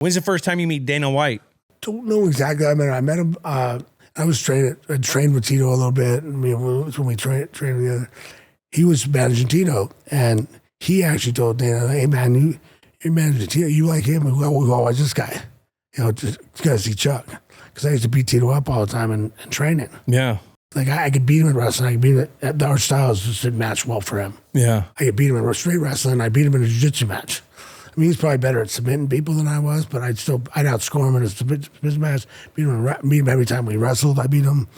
When's the first time you meet Dana White? Don't know exactly. I met him. I trained with Tito a little bit, and when we trained together. He was managing Tito, and he actually told Dana, "Hey man, you're managing Tito. You like him? We go watch this guy. Just gotta see Chuck." Because I used to beat Tito up all the time in training. Yeah. Like I could beat him in wrestling. I could beat him at our styles just didn't match well for him. Yeah. I could beat him in straight wrestling. I beat him in a jiu-jitsu match. I mean, he's probably better at submitting people than I was, but I'd outscore him in a submission match. Beat him every time we wrestled. I beat him,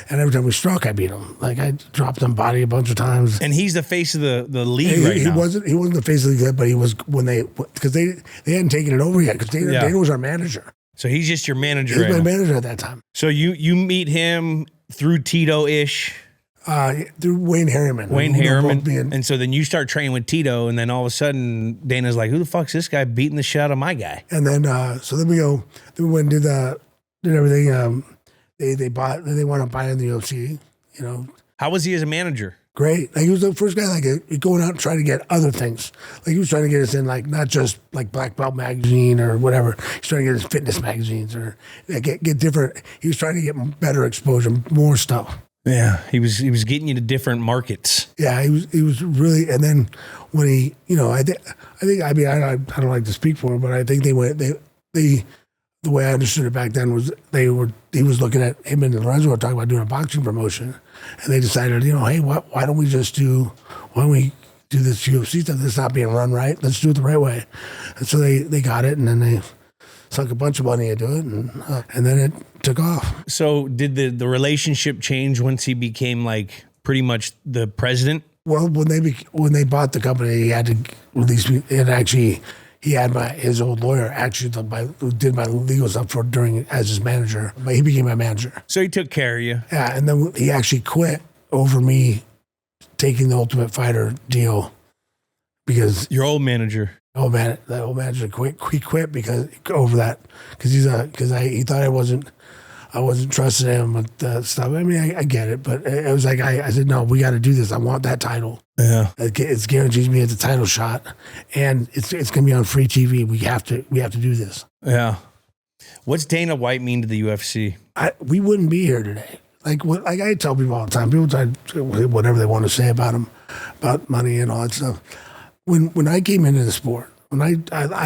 and every time we struck, I beat him. Like I dropped him body a bunch of times. And he's the face of the league right now. He wasn't the face of the league, but he was because they hadn't taken it over yet. Because Dana was our manager. So he's just your manager. He was my manager at that time. So you meet him through Tito-ish. Through Wayne Harriman. And so then you start training with Tito, and then all of a sudden Dana's like, "Who the fuck's this guy beating the shit out of my guy?" And then then we went and did everything. They want to buy in the UFC. How was he as a manager? Great. Like he was the first guy going out and trying to get other things. Like he was trying to get us in not just like Black Belt magazine or whatever. He's trying to get us fitness magazines or get different. He was trying to get better exposure, more stuff. Yeah, he was getting you to different markets. Yeah, he was really. And then when he, I don't like to speak for him, but I think the way I understood it back then was he was looking at him and Lorenzo were talking about doing a boxing promotion, and they decided, hey, why don't we do this UFC stuff that's not being run right? Let's do it the right way. And so they got it, and then they sunk a bunch of money into it, and then it took off. So did the relationship change once he became like pretty much the president? Well, when they bought the company, he had to release me, and actually he had his old lawyer who did my legal stuff as his manager, but he became my manager. So he took care of you. Yeah, and then he actually quit over me taking the Ultimate Fighter deal because your old manager. The old manager quit. He quit because over that because he thought I wasn't trusting him with stuff. I mean, I get it, but it was like I said, no, we got to do this. I want that title. Yeah, it's guarantees me it's a title shot, and it's gonna be on free TV. We have to do this. Yeah. What's Dana White mean to the UFC? We wouldn't be here today. Like I tell people all the time. People try whatever they want to say about him, about money and all that stuff. When I came into the sport, when I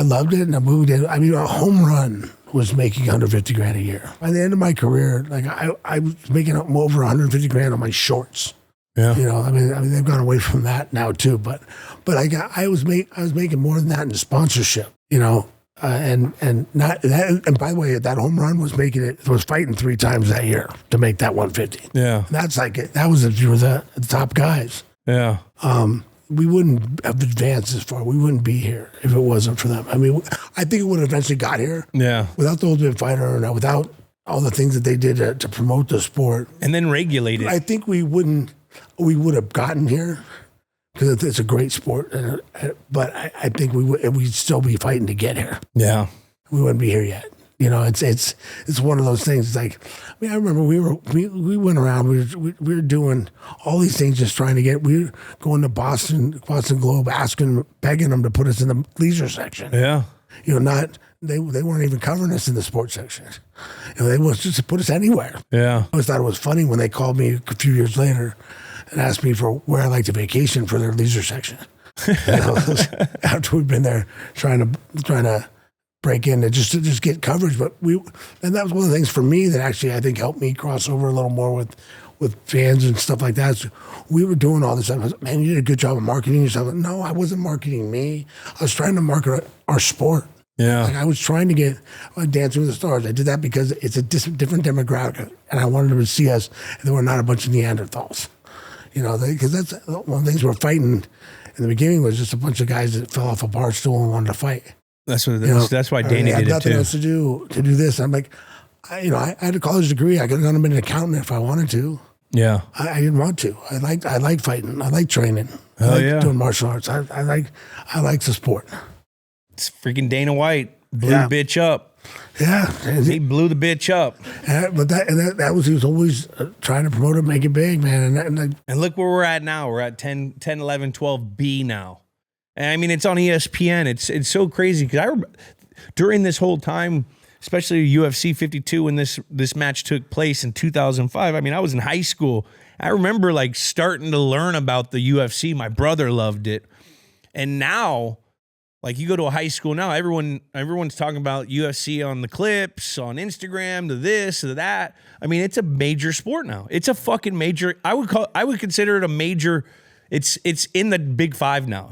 loved it and I moved in, I mean, a home run was making $150,000 a year. By the end of my career, like I was making over $150,000 on my shorts. Yeah, I mean they've gone away from that now too. But I was making more than that in sponsorship. And not that. And by the way, that home run was fighting 3 times that year to make that 150. Yeah, and that's that was if you were the top guys. Yeah. We wouldn't have advanced as far. We wouldn't be here if it wasn't for them. I mean, I think it would have eventually got here. Yeah. Without the Ultimate Fighter and without all the things that they did to promote the sport. And then regulate it. I think we would have gotten here because it's a great sport. But I think we'd still be fighting to get here. Yeah. We wouldn't be here yet. It's one of those things. It's like, I mean, I remember we went around. We were doing all these things, just trying to get. We were going to Boston Globe, begging them to put us in the leisure section. Yeah, they weren't even covering us in the sports section. They was just to put us anywhere. Yeah, I always thought it was funny when they called me a few years later and asked me for where I like to vacation for their leisure section. After we've been there trying to break in to just get coverage, and that was one of the things for me that actually I think helped me cross over a little more with fans and stuff like that. So we were doing all this stuff. I was like, man, you did a good job of marketing yourself. I wasn't marketing me. I was trying to market our sport. Yeah, like I was trying to get Dancing with the Stars. I did that because it's a different demographic, and I wanted them to see us, and they were not a bunch of Neanderthals. Because that's one of the things we're fighting in the beginning was just a bunch of guys that fell off a bar stool and wanted to fight. That's why Dana did it too. I had nothing else to do this. I'm like, I had a college degree. I could have gone and been an accountant if I wanted to. Yeah, I didn't want to. I like fighting. I like training. I like doing martial arts. I like the sport. It's freaking Dana White blew the bitch up. Yeah, he blew the bitch up. But that was, he was always trying to promote it, make it big, man. And look where we're at now. We're at 10, 11, 12B now. And I mean, it's on ESPN. It's so crazy because during this whole time, especially UFC 52, when this match took place in 2005, I mean, I was in high school. I remember like starting to learn about the UFC. My brother loved it. And now, like you go to a high school now, everyone's talking about UFC on the clips, on Instagram, to this, to that. I mean, it's a major sport now. It's a fucking major. I would consider it a major. It's in the big five now.